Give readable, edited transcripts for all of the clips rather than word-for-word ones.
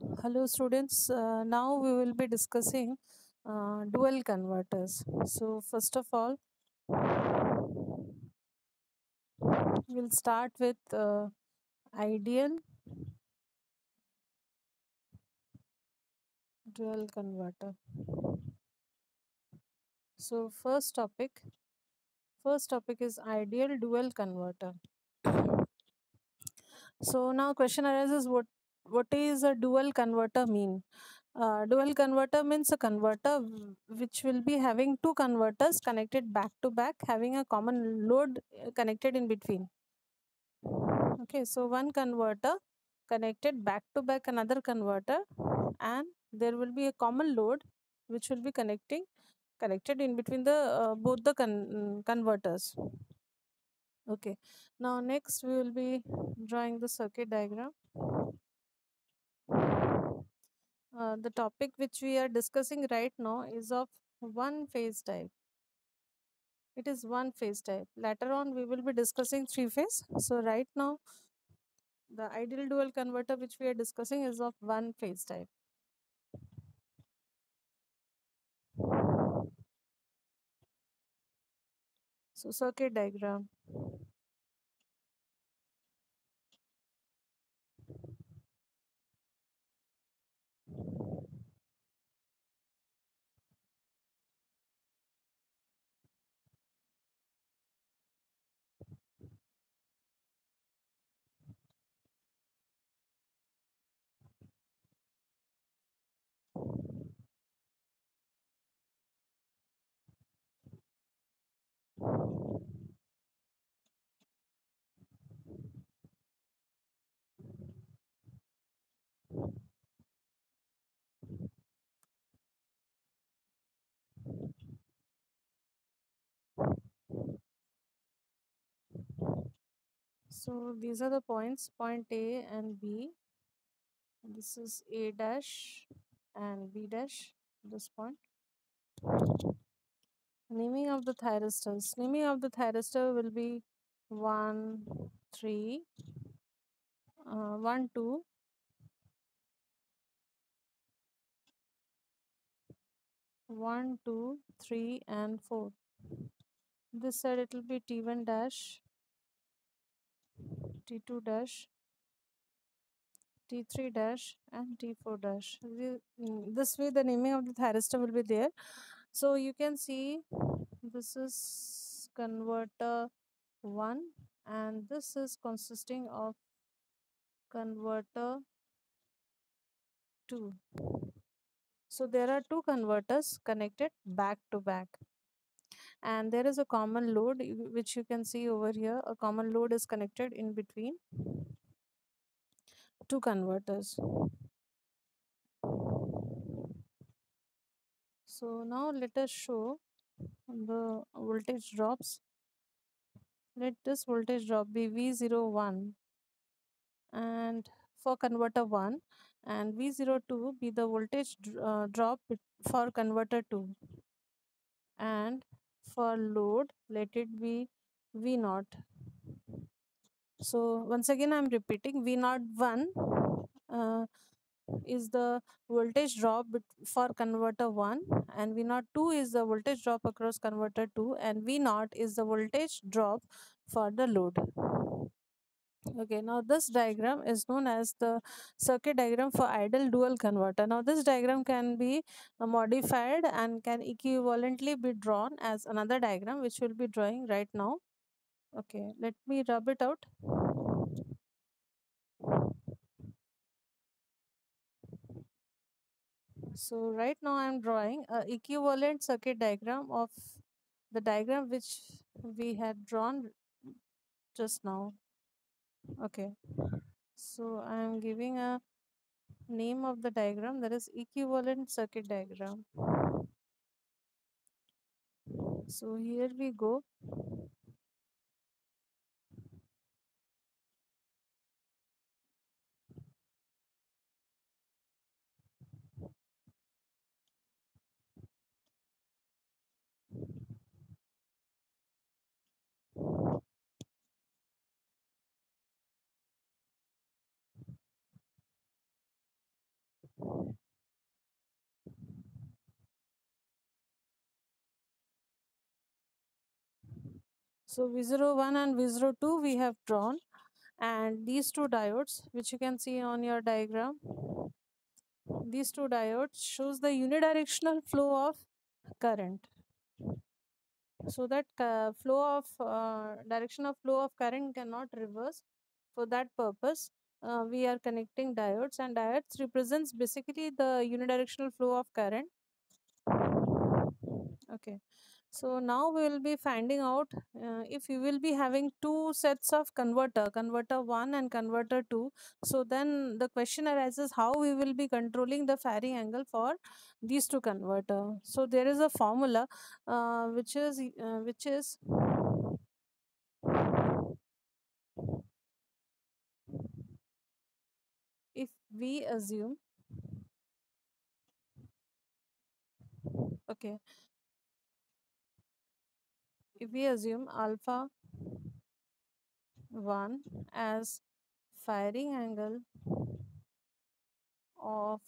Hello students, now we will be discussing dual converters. So first of all, we'll start with ideal dual converter. So first topic is ideal dual converter. So now question arises, what is a dual converter mean? Dual converter means a converter which will be having two converters connected back to back, having a common load connected in between. Okay, so one converter connected back to back another converter, and there will be a common load which will be connected in between the both the converters. Okay, now next we will be drawing the circuit diagram. The topic which we are discussing right now is of one phase type. It is one phase type. Later on we will be discussing three phase. So right now the ideal dual converter which we are discussing is of one phase type. So circuit diagram. So these are the points, point A and B. This is A dash and B dash, this point. Naming of the thyristors. Naming of the thyristor will be 1, 3, 1, 2, 1, 2, 3, and 4. This side it will be T1 dash, T2 dash, T3 dash, and T4 dash. This way the naming of the thyristor will be there. So you can see this is converter 1 and this is consisting of converter 2. So there are two converters connected back to back, and there is a common load which you can see over here. A common load is connected in between two converters. So now let us show the voltage drops. Let this voltage drop be V01 and for converter 1, and V02 be the voltage drop for converter 2, and for load let it be V0. So once again I'm repeating, V01 uh, is the voltage drop for converter 1, and V02 is the voltage drop across converter 2, and V0 is the voltage drop for the load. Okay, now this diagram is known as the circuit diagram for ideal dual converter. Now this diagram can be modified and can equivalently be drawn as another diagram which we'll be drawing right now. Okay, let me rub it out. So right now I am drawing a equivalent circuit diagram of the diagram which we had drawn just now. Okay, so I am giving a name of the diagram, that is equivalent circuit diagram. So here we go. So V01 and V02 we have drawn, and these two diodes which you can see on your diagram, these two diodes shows the unidirectional flow of current. So that flow of direction of flow of current cannot reverse. For that purpose, we are connecting diodes, and diodes represents basically the unidirectional flow of current. Okay, so now we will be finding out if you will be having two sets of converter 1 and converter 2. So then the question arises how we will be controlling the firing angle for these two converter. So there is a formula which is if we assume, okay, if we assume alpha 1 as firing angle of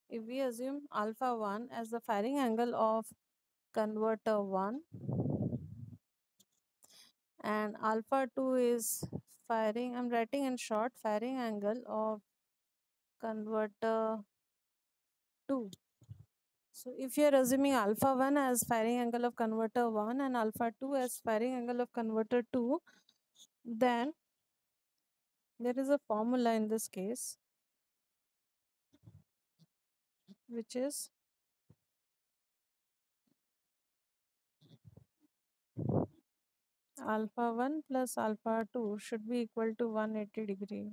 if we assume alpha 1 as the firing angle of converter 1 and alpha 2 is firing, I'm writing in short, firing angle of converter 2. So if you are assuming alpha 1 as firing angle of converter 1 and alpha 2 as firing angle of converter 2, then there is a formula in this case which is alpha 1 plus alpha 2 should be equal to 180 degree.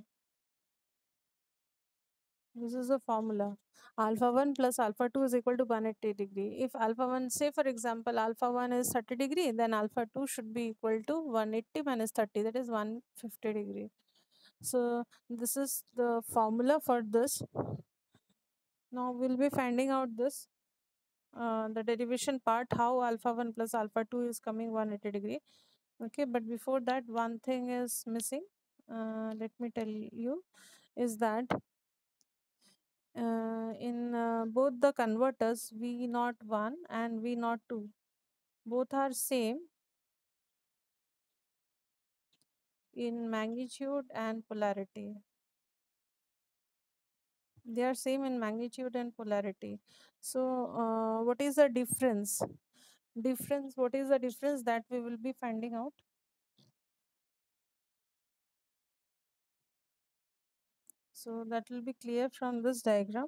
This is the formula. Alpha 1 plus alpha 2 is equal to 180 degree. If alpha 1, say for example, alpha 1 is 30 degree, then alpha 2 should be equal to 180 minus 30, that is 150 degree. So this is the formula for this. Now we'll be finding out this, the derivation part, how alpha 1 plus alpha 2 is coming 180 degree. Okay, but before that, one thing is missing. Let me tell you, is that in both the converters V naught 1 and V naught 2, both are same in magnitude and polarity. They are same in magnitude and polarity. So what is the difference? What is the difference that we will be finding out? So that will be clear from this diagram.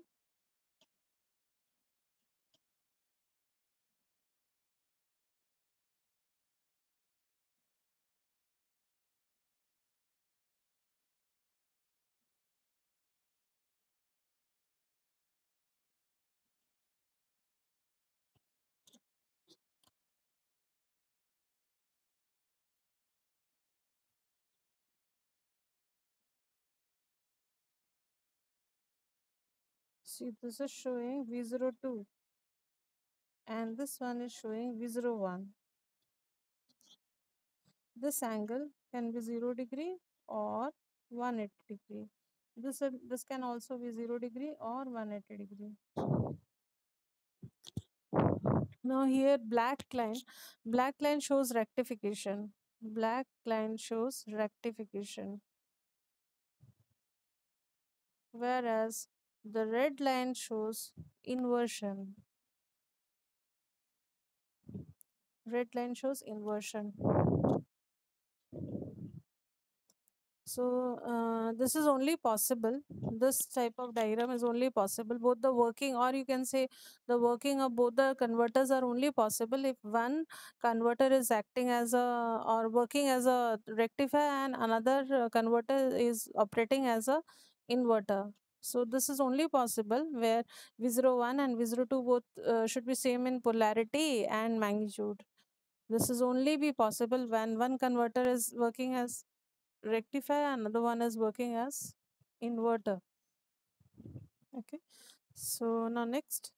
See, this is showing V02 and this one is showing V01. This angle can be 0 degree or 180 degree. This can also be 0 degree or 180 degree. Now here black line shows rectification. Black line shows rectification. Whereas the red line shows inversion. Red line shows inversion. So this is only possible, this type of diagram is only possible, both the working, or you can say the working of both the converters are only possible if one converter is acting as a or working as a rectifier and another converter is operating as a inverter. So this is only possible where V01 and V02 both should be same in polarity and magnitude. This is only be possible when one converter is working as rectifier, another one is working as inverter. Okay, so now next,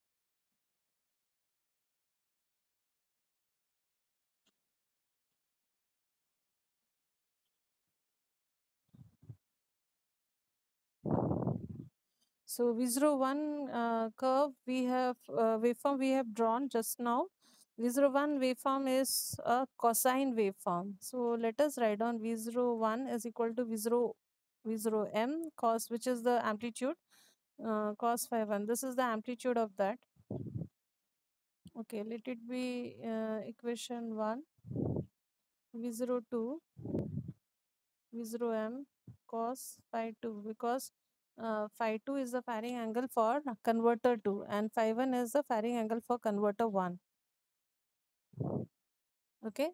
So V01 curve we have waveform we have drawn just now. V01 waveform is a cosine waveform. So let us write down V01 is equal to V0 m cos, which is the amplitude, cos phi 1. This is the amplitude of that. Okay, let it be equation 1, V02 V0m cos phi 2, because phi 2 is the firing angle for converter 2 and phi 1 is the firing angle for converter 1. Okay.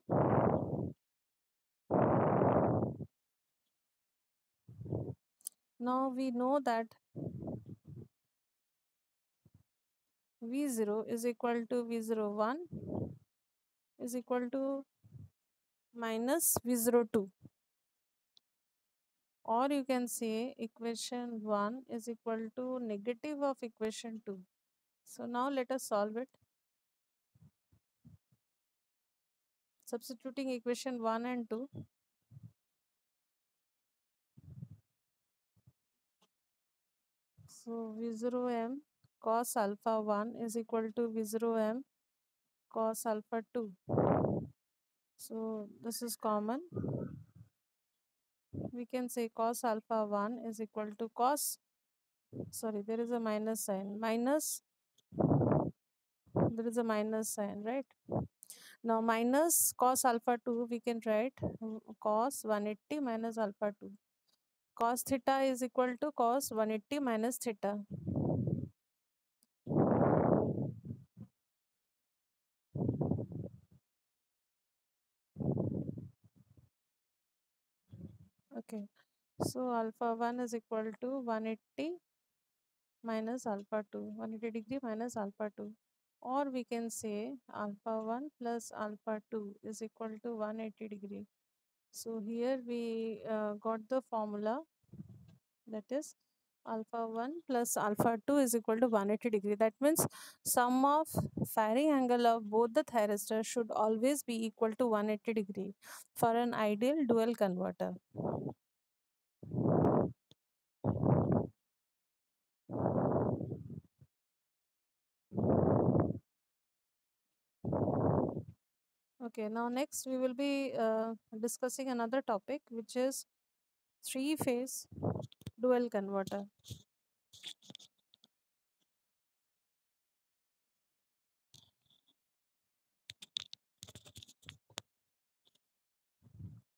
Now we know that V0 is equal to V01 is equal to minus V02, or you can say equation 1 is equal to negative of equation 2. So now let us solve it. Substituting equation 1 and 2. So V0m cos alpha 1 is equal to V0m cos alpha 2. So this is common. We can say cos alpha 1 is equal to cos, sorry, there is a minus sign. There is a minus sign, right? Now minus cos alpha 2, we can write cos 180 minus alpha 2. Cos theta is equal to cos 180 minus theta. Okay. So alpha 1 is equal to 180 minus alpha 2, 180 degree minus alpha 2. Or we can say alpha 1 plus alpha 2 is equal to 180 degree. So here we got the formula, that is alpha 1 plus alpha 2 is equal to 180 degree. That means sum of firing angle of both the thyristors should always be equal to 180 degree for an ideal dual converter. Okay, now next we will be discussing another topic, which is three-phase dual converter.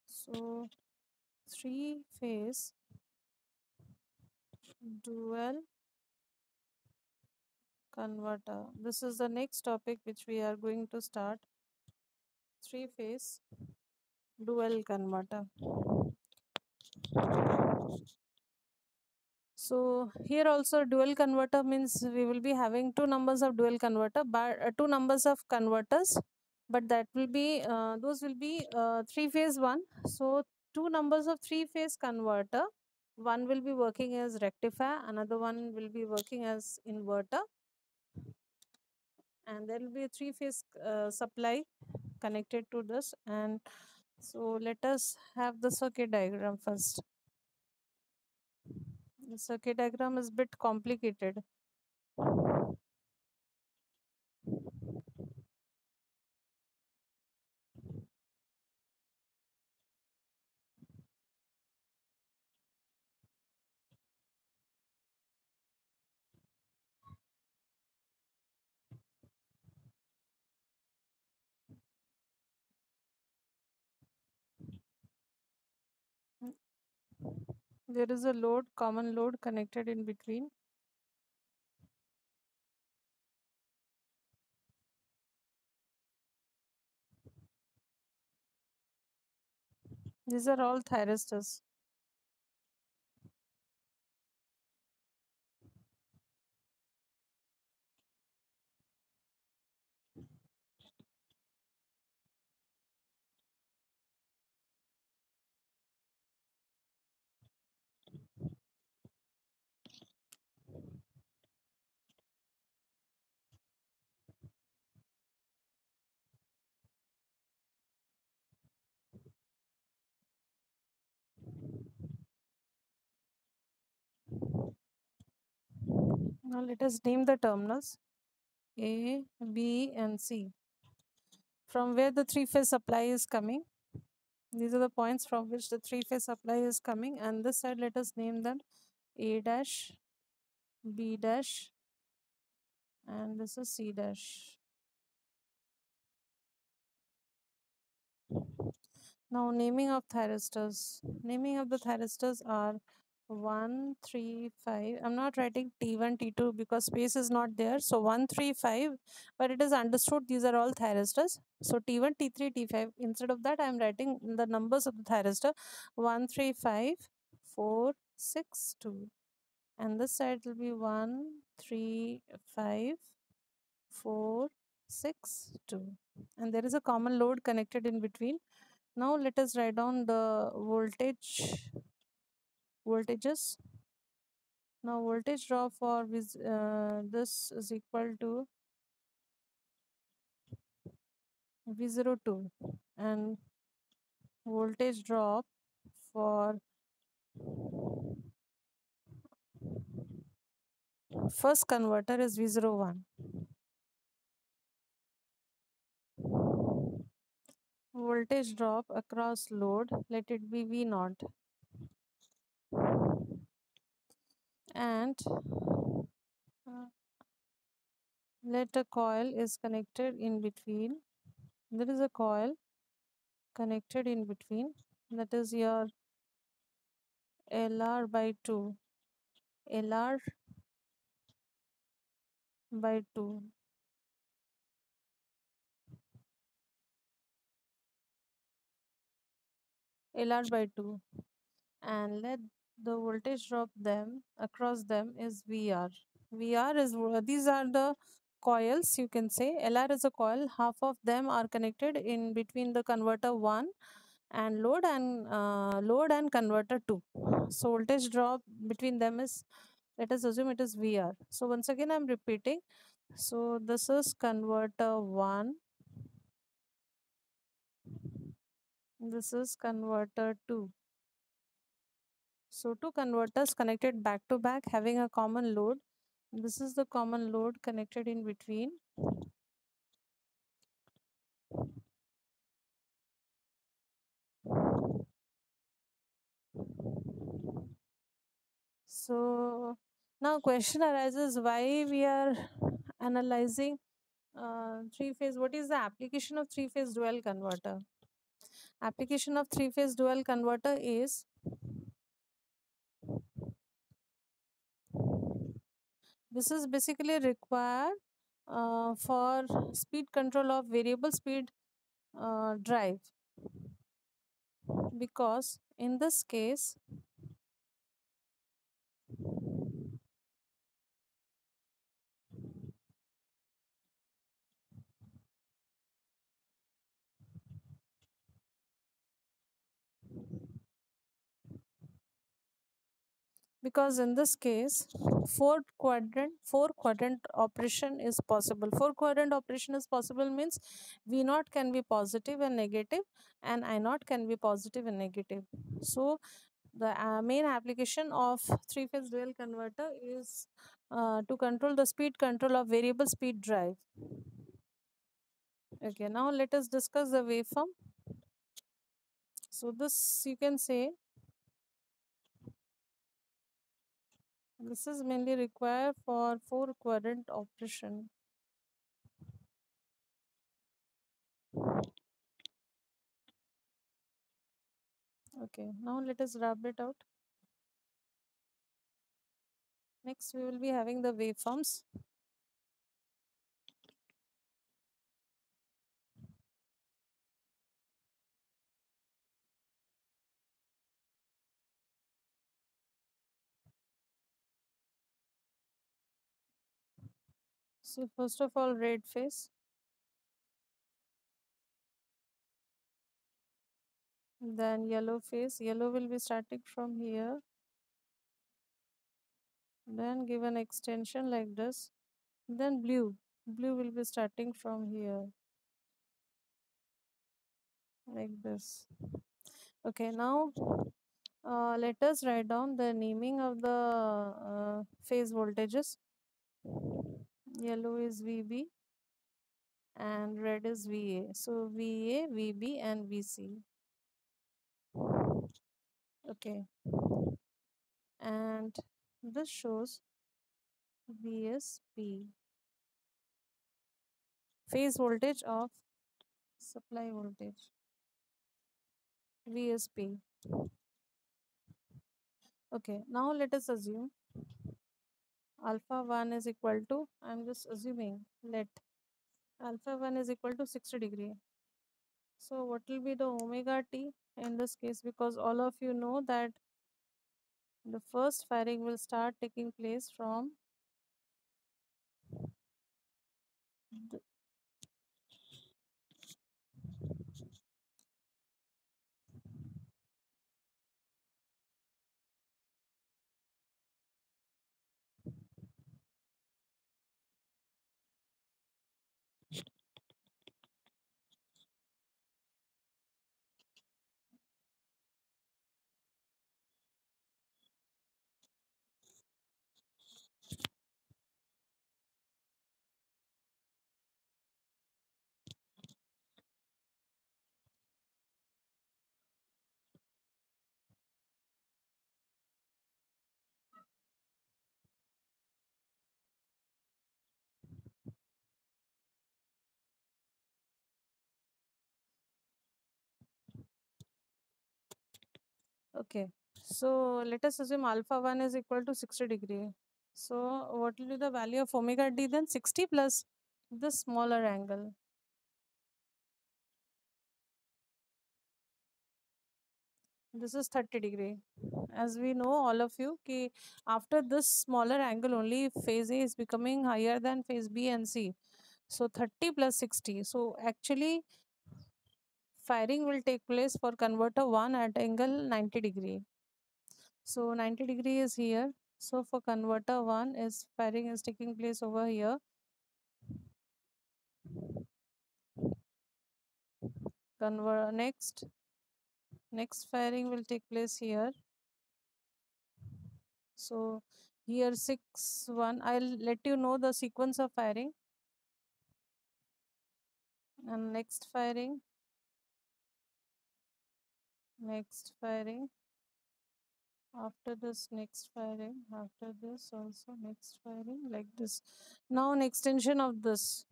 So three-phase dual converter. This is the next topic which we are going to start. Three-phase dual converter. So here also dual converter means we will be having two numbers of dual converter, but two numbers of converters, but that will be those will be three-phase one. So two numbers of three-phase converter, one will be working as rectifier, another one will be working as inverter, and there will be a three-phase supply connected to this. And so let us have the circuit diagram first. The circuit diagram is a bit complicated. There is a load, common load connected in between. These are all thyristors. Now let us name the terminals A, B, and C. From where the three-phase supply is coming. These are the points from which the three-phase supply is coming, and this side let us name them A dash, B dash, and this is C dash. Now naming of thyristors. Naming of the thyristors are 1, 3, 5. I'm not writing T1, T2 because space is not there. So 1, 3, 5. But it is understood these are all thyristors. So T1, T3, T5. Instead of that, I'm writing the numbers of the thyristor 1, 3, 5, 4, 6, 2. And this side will be 1, 3, 5, 4, 6, 2. And there is a common load connected in between. Now let us write down the voltages. Now voltage drop for this is equal to V02, and voltage drop for first converter is V01. Voltage drop across load, let it be V0, and uh, let a coil is connected in between. There is a coil connected in between, that is your LR by 2. LR by 2. LR by 2, and let the voltage drop them across them is VR. VR is these are the coils, you can say. LR is a coil, half of them are connected in between the converter 1 and load and converter 2. So voltage drop between them is, let us assume it is VR. So once again I'm repeating. So this is converter 1, this is converter 2. So two converters connected back to back having a common load. This is the common load connected in between. So now question arises, why we are analyzing three-phase. What is the application of three-phase dual converter? Application of three-phase dual converter is this is basically required for speed control of variable speed drive, because in this case because in this case four quadrant operation is possible. Four quadrant operation is possible means V naught can be positive and negative, and I naught can be positive and negative. So the main application of three-phase dual converter is to control the speed control of variable speed drive. Okay, now let us discuss the waveform. So this you can say this is mainly required for four quadrant operation. Okay, now let us wrap it out. Next, we will be having the waveforms. So first of all, red phase, then yellow phase. Yellow will be starting from here, then give an extension like this. Then blue. Blue will be starting from here, like this. Okay, now let us write down the naming of the phase voltages. Yellow is VB and red is VA. So VA, VB, and VC. Okay. And this shows VSP, phase voltage of supply voltage, VSP. Okay, now let us assume alpha 1 is equal to, I'm just assuming, let alpha 1 is equal to 60 degree. So what will be the omega t in this case? Because all of you know that the first firing will start taking place from the, okay. So let us assume alpha 1 is equal to 60 degree. So what will be the value of omega d then? 60 plus the smaller angle. This is 30 degree. As we know, all of you, ki after this smaller angle only phase A is becoming higher than phase B and C. So 30 plus 60. So actually firing will take place for converter 1 at angle 90 degree. So 90 degree is here. So for converter 1 is firing is taking place over here. Next firing will take place here. So here 6 1. I'll let you know the sequence of firing. And next firing, after this next firing, after this also next firing, like this. Now an extension of this.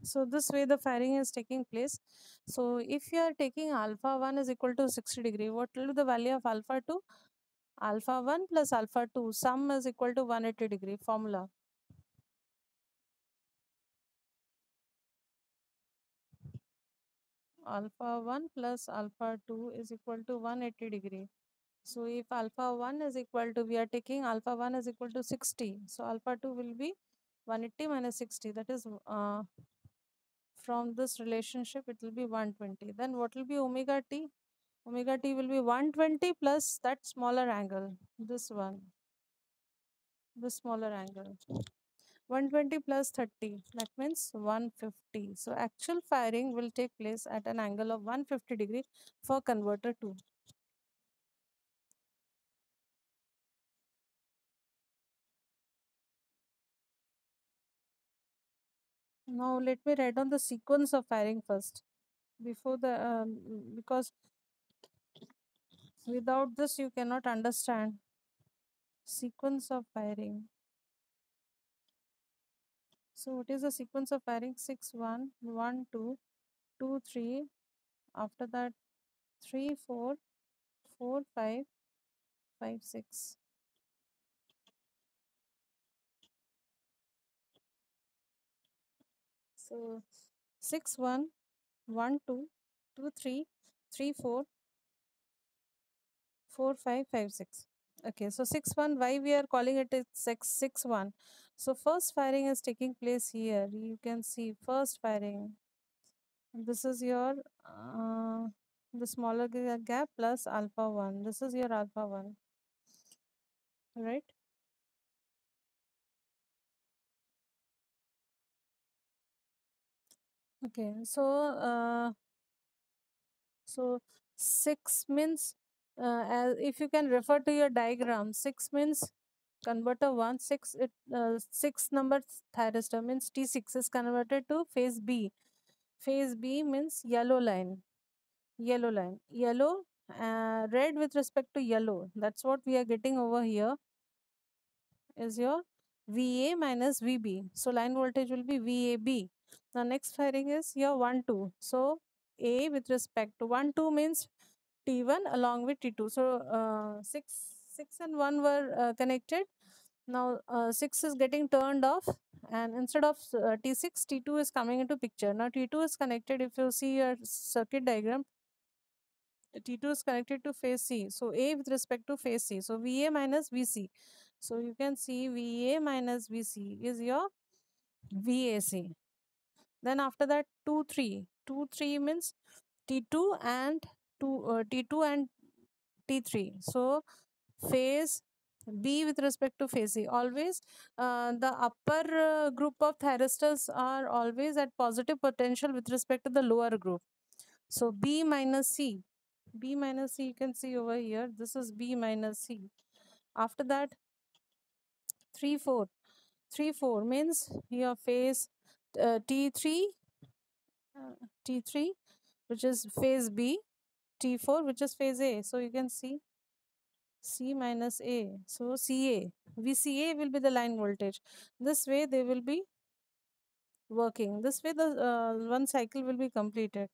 So this way the firing is taking place. So if you are taking alpha 1 is equal to 60 degree, what will be the value of alpha 2? Alpha 1 plus alpha 2 sum is equal to 180 degree formula. Alpha 1 plus alpha 2 is equal to 180 degree. So if alpha 1 is equal to, we are taking alpha 1 is equal to 60. So alpha 2 will be 180 minus 60. That is from this relationship, it will be 120. Then what will be omega t? Omega t will be 120 plus that smaller angle. This one, the smaller angle. 120 plus 30, that means 150. So actual firing will take place at an angle of 150 degree for converter 2. Now let me write down the sequence of firing first. Before the because without this you cannot understand sequence of firing. So what is the sequence of firing? 6 1 1 2 2 3, after that 3 4 4 5 5 6. So 6 1 1 2 2 3 3 4 4 5 5 6. Okay, so 6 1, why we are calling it as 6 1? So first firing is taking place here. You can see first firing. This is your the smaller gap plus alpha 1. This is your alpha 1, right? Okay, so 6 means as if you can refer to your diagram, 6 means converter 1, 6 it 6 number thyristor means T6 is converted to phase B. Phase B means yellow line, yellow, red with respect to yellow. That's what we are getting over here is your VA minus VB. So line voltage will be VAB. The next firing is your 1 2. So A with respect to 1 2 means T1 along with T2. So 6 and 1 were connected. Now 6 is getting turned off, and instead of T6, T2 is coming into picture. Now T2 is connected. If you see your circuit diagram, T2 is connected to phase C. So A with respect to phase C. So VA minus VC. So you can see VA minus VC is your VAC. Then after that 2 3. 2 3 means T2 and T2 and T3. So phase B with respect to phase C. Always the upper group of thyristors are always at positive potential with respect to the lower group. So B minus C. B minus C you can see over here. This is B minus C. After that 3 4. 3 4 means your phase T3 T3 which is phase B, T4 which is phase A. So you can see C minus A. So CA. VCA will be the line voltage. This way they will be working. This way the one cycle will be completed.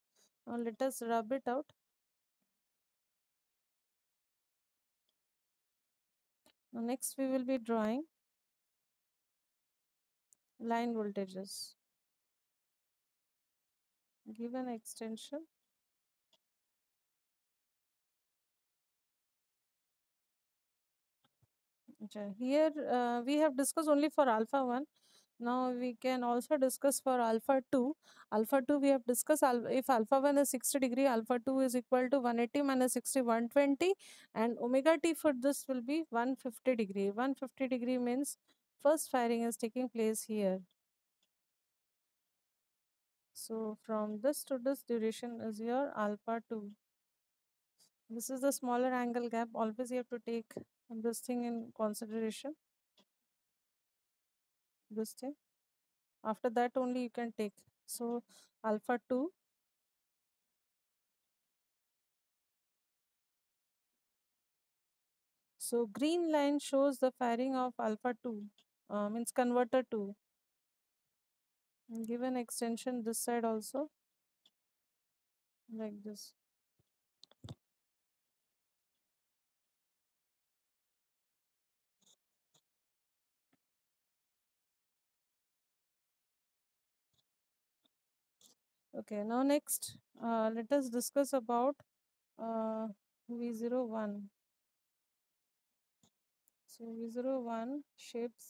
Now let us rub it out. Now next we will be drawing line voltages. Give an extension. Okay. Here we have discussed only for alpha 1. Now we can also discuss for alpha 2. Alpha 2 we have discussed if alpha 1 is 60 degree, alpha 2 is equal to 180 minus 60, 120, and omega t for this will be 150 degree. 150 degree means first firing is taking place here. So from this to this duration is your alpha 2. This is the smaller angle gap. Always you have to take this thing in consideration. This thing. After that only you can take. So alpha 2. So green line shows the firing of alpha 2, means converter 2. Give an extension this side also, like this. Okay, now next, let us discuss about V01. So V01 shapes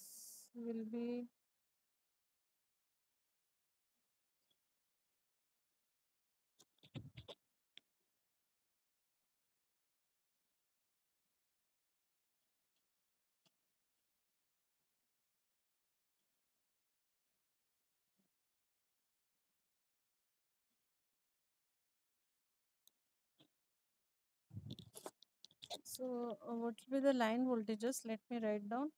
will be so what will be the line voltages? Let me write down.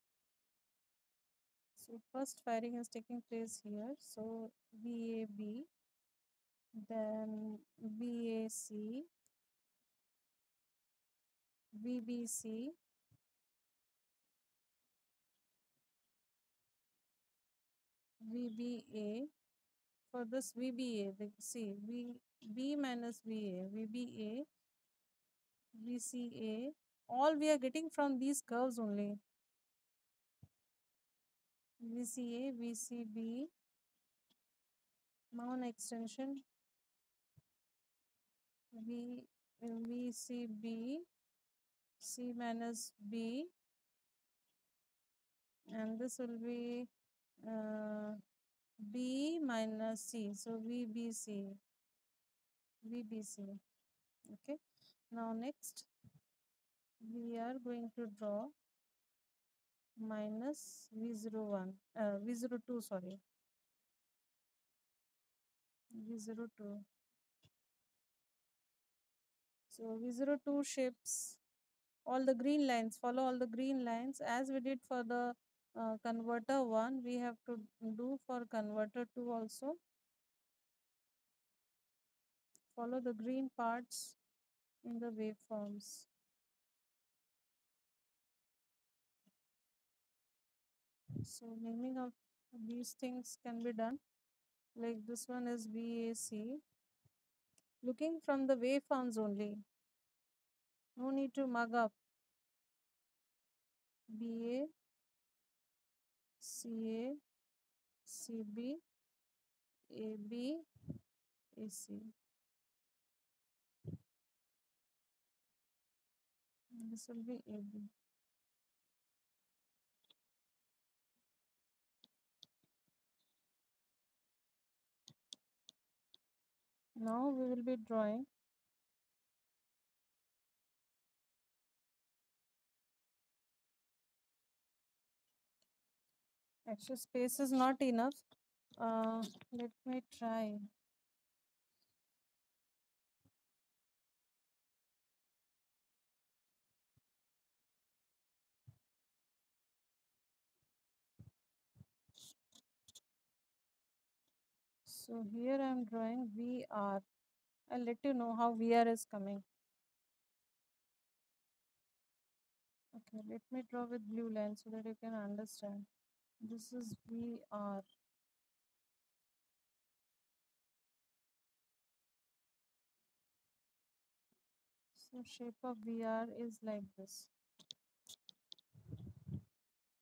So first firing is taking place here. So VAB, then VAC, VBC, VBA. For this VBA, see B minus VA, VBA, VCA, all we are getting from these curves only. VCA, VCB, now an extension VCB, C minus B, and this will be B minus C. So VBC, VBC. Okay. Now next we are going to draw minus V01, V02, sorry, V02. So V02 shapes all the green lines, follow all the green lines as we did for the converter 1, we have to do for converter 2 also. Follow the green parts in the waveforms. So naming of these things can be done. Like this one is VAC. Looking from the waveforms only. No need to mug up. BA, CA, CB, AB, AC. This will be AB. Now we will be drawing. Actually, space is not enough. Let me try. So here I am drawing VR. I'll let you know how VR is coming. Okay, let me draw with blue line so that you can understand. This is VR. So shape of VR is like this.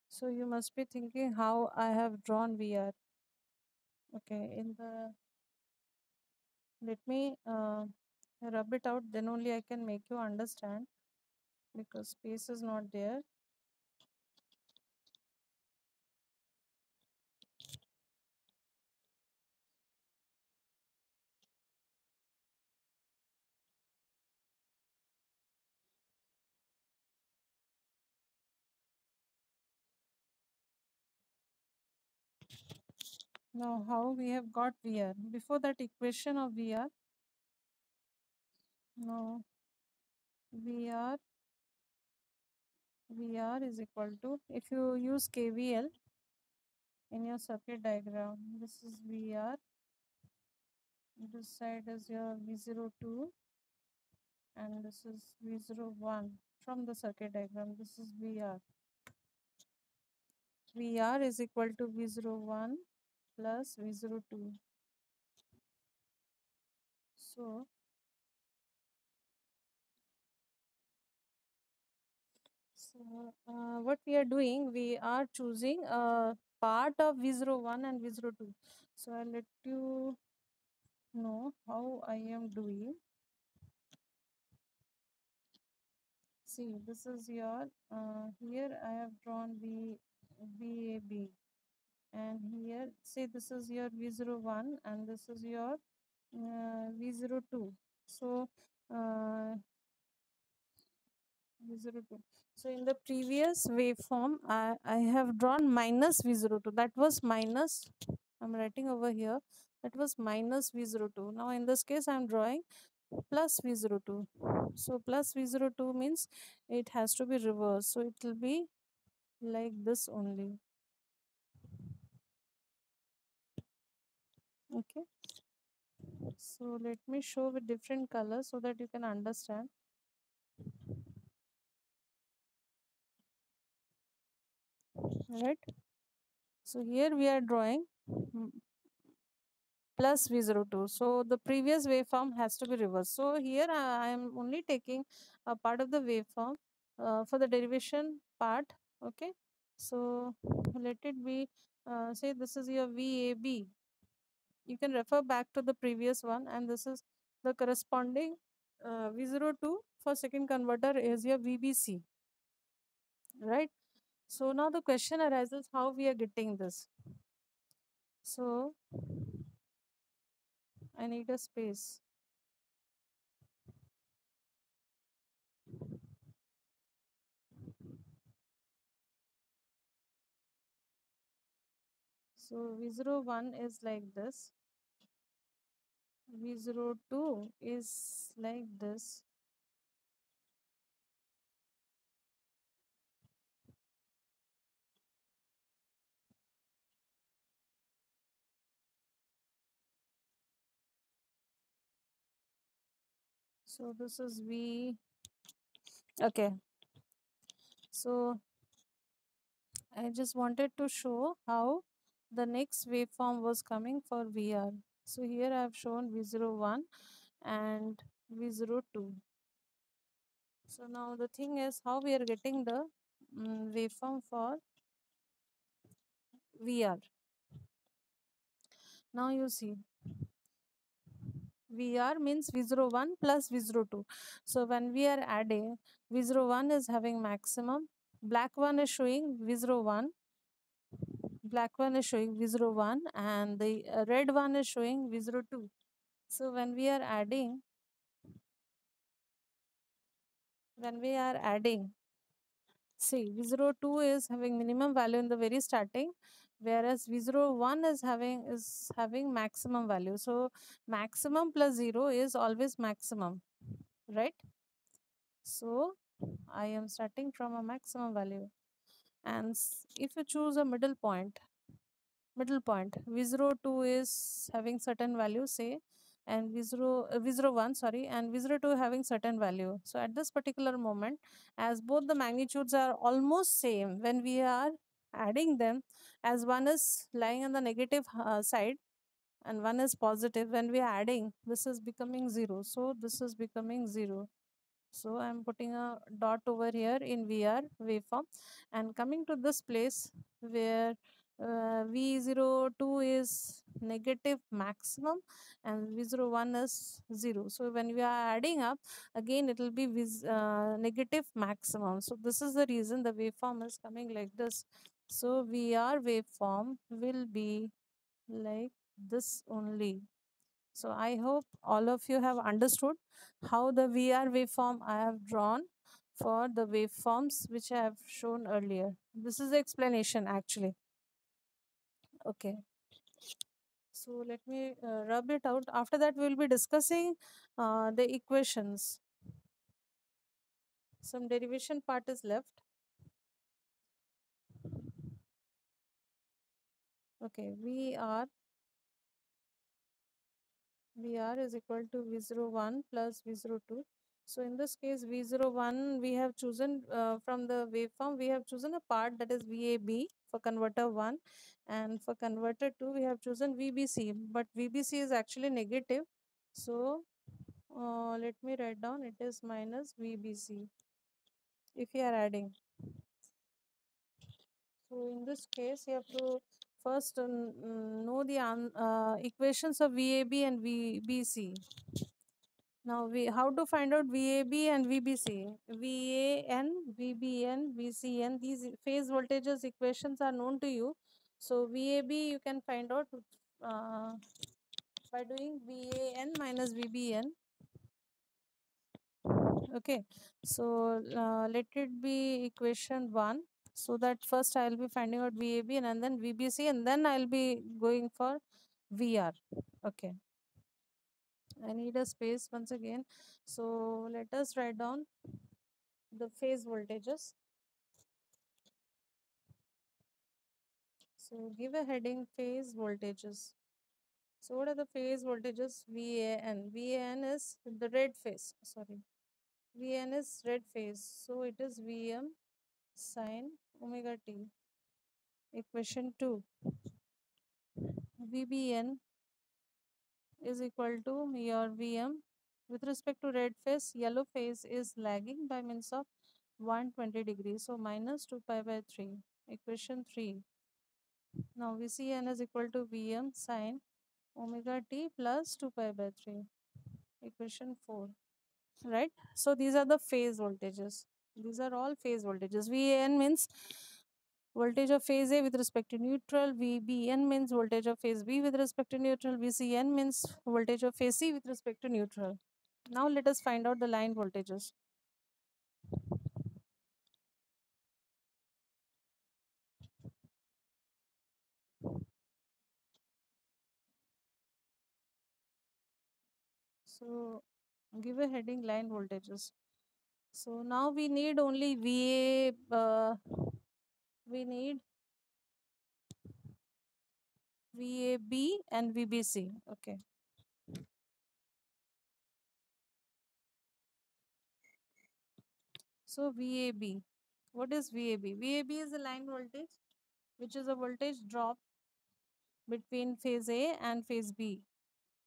So you must be thinking how I have drawn VR. Okay, in the let me rub it out, then only I can make you understand because space is not there. Now how we have got VR? Before that equation of VR, now VR VR is equal to, if you use KVL in your circuit diagram, this is VR, this side is your V02 and this is V01 from the circuit diagram. This is VR. VR is equal to V01 plus V02. So, what we are doing, we are choosing a part of V01 and V02. So, I'll let you know how I am doing. See, this is your, here I have drawn VAB. And here, say this is your V01 and this is your V02. So, V02. So in the previous waveform, I have drawn minus V02. That was minus, I'm writing over here, that was minus V02. Now in this case, I'm drawing plus V02. So plus V02 means it has to be reversed. So it will be like this only. Okay. So let me show with different colors so that you can understand. Right. So here we are drawing plus V02. So the previous waveform has to be reversed. So here I am only taking a part of the waveform for the derivation part. Okay. So let it be, say this is your VAB. You can refer back to the previous one, and this is the corresponding V02 for second converter is your VBC. Right. So now the question arises how we are getting this. So I need a space. So V01 is like this. V02 is like this. So this is V. Okay. So I just wanted to show how the next waveform was coming for VR. So here I have shown V01 and V02. So now the thing is how we are getting the waveform for VR. Now you see VR means V01 plus V02. So when we are adding, V01 is having maximum, black one is showing V01, black one is showing V01 and the red one is showing V02. So when we are adding, see V02 is having minimum value in the very starting, whereas V01 is having maximum value. So maximum plus 0 is always maximum, right? So I am starting from a maximum value. And if you choose a middle point V02 is having certain value, say, and V01, sorry, and V02 having certain value. So at this particular moment, as both the magnitudes are almost same, when we are adding them, as one is lying on the negative side and one is positive, when we are adding, this is becoming 0. So this is becoming 0. So I'm putting a dot over here in VR waveform, and coming to this place where V02 is negative maximum and V01 is 0. So when we are adding up, again it will be negative maximum. So this is the reason the waveform is coming like this. So VR waveform will be like this only. So I hope all of you have understood how the VR waveform I have drawn for the waveforms which I have shown earlier. This is the explanation actually. Okay. So let me rub it out. After that, we will be discussing the equations. Some derivation part is left. Okay, VR is equal to V01 plus V02. So in this case, V01 we have chosen from the waveform, we have chosen a part that is VAB for converter 1, and for converter 2 we have chosen VBC, but VBC is actually negative. So let me write down, it is minus VBC if you are adding. So in this case, you have to first know the equations of VAB and VBC. Now, how to find out VAB and VBC? VAN, VBN, VCN, these phase voltages equations are known to you. So, VAB you can find out by doing VAN minus VBN. Okay, so let it be equation 1. So that first I will be finding out VAB and then VBC, and then I will be going for VR. Okay. I need a space once again. So let us write down the phase voltages. So give a heading phase voltages. So what are the phase voltages? VAN. VAN is the red phase. Sorry. VN is red phase. So it is VM sine omega t. Equation 2. VBN is equal to your VM. With respect to red phase, yellow phase is lagging by means of 120 degrees. So minus 2 pi by 3. Equation 3. Now VCN is equal to Vm sine omega t plus 2 pi by 3. Equation 4. Right? So these are the phase voltages. These are all phase voltages. VAN means voltage of phase A with respect to neutral. VBN means voltage of phase B with respect to neutral. VCN means voltage of phase C with respect to neutral. Now let us find out the line voltages. So give a heading line voltages. So now we need only we need VAB and VBC. Okay. So VAB. What is VAB? VAB is a line voltage, which is a voltage drop between phase A and phase B.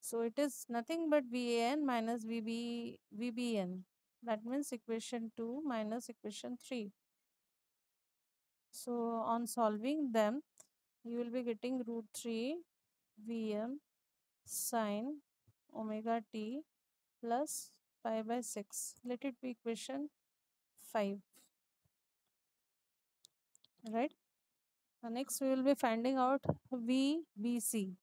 So it is nothing but VAN minus VBN. That means equation 2 minus equation 3. So on solving them, you will be getting root 3 Vm sine omega t plus pi by 6. Let it be equation 5. Right? Next, we will be finding out VBC.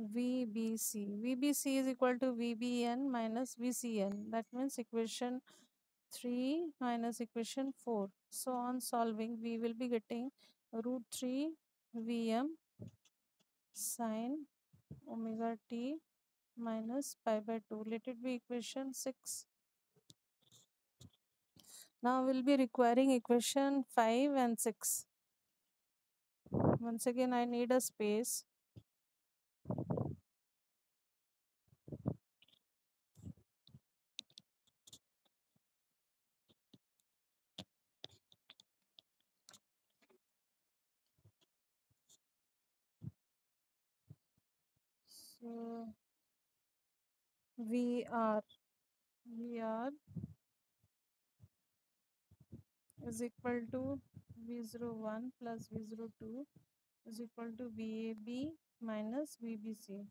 VBC. VBC is equal to VBN minus VCN. That means equation 3 minus equation 4. So on solving, we will be getting root 3 Vm sine omega t minus pi by 2. Let it be equation 6. Now we'll be requiring equation 5 and 6. Once again, I need a space. So VR is equal to V01 plus V02 is equal to VAB minus VBC.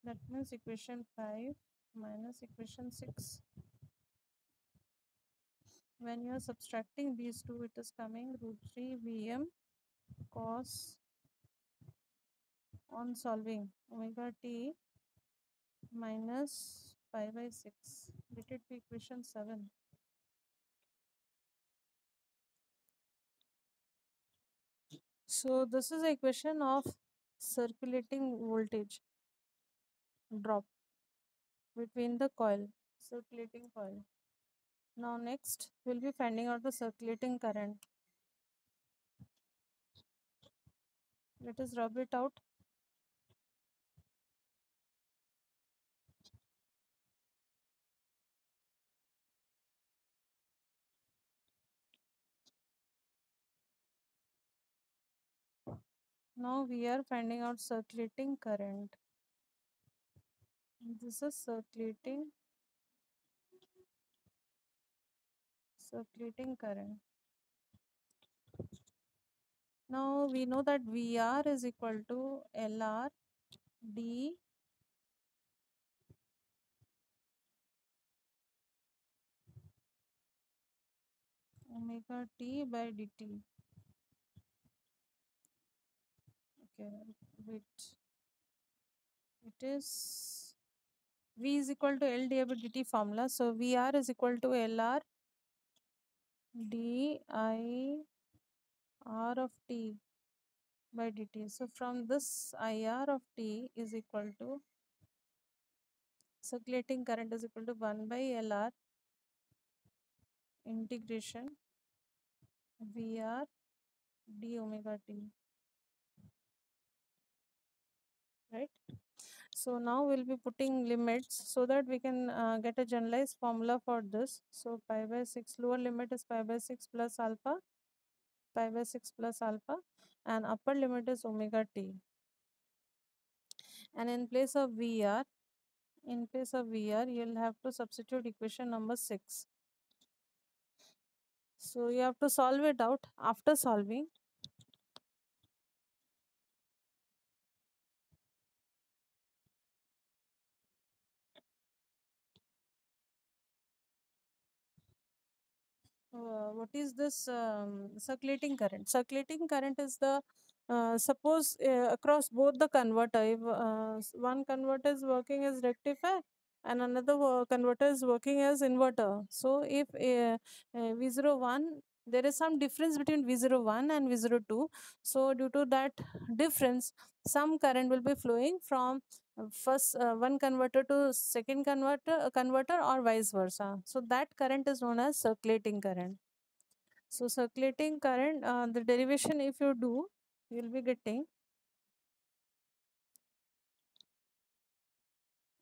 That means equation 5 minus equation 6. When you are subtracting these two, it is coming root 3 Vm cos on solving omega t minus pi by 6. Let it be equation 7. So this is a equation of circulating voltage drop between the circulating coil. Now next, we'll be finding out the circulating current. Let us rub it out. Now we are finding out circulating current. This is circulating current. Now we know that VR is equal to LR d omega t by dt. Okay, wait. It is V is equal to L d by dt formula. So VR is equal to LR d I R of t by dt. So from this IR of t is equal to circulating current is equal to 1 by LR integration VR d omega t. Right? So now we'll be putting limits so that we can get a generalized formula for this. So pi by 6, lower limit is pi by 6 plus alpha, pi by 6 plus alpha, and upper limit is omega t. And in place of VR, you'll have to substitute equation number 6. So you have to solve it out. After solving, what is this circulating current? Circulating current is the suppose across both the converter, if one converter is working as rectifier and another converter is working as inverter. So if V01, there is some difference between V01 and V02. So due to that difference, some current will be flowing from first one converter to second converter or vice versa. So that current is known as circulating current. So circulating current, the derivation if you do, you will be getting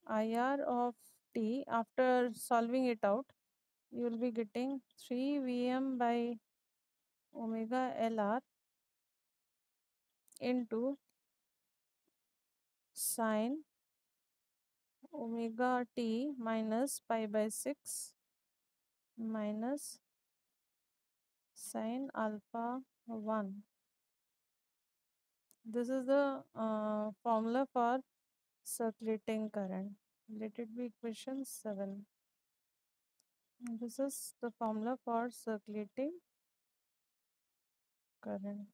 IR of t, after solving it out, you will be getting 3 Vm by omega Lr into sine omega t minus pi by 6 minus sine alpha 1. This is the formula for circulating current. Let it be equation 7. This is the formula for circulating current.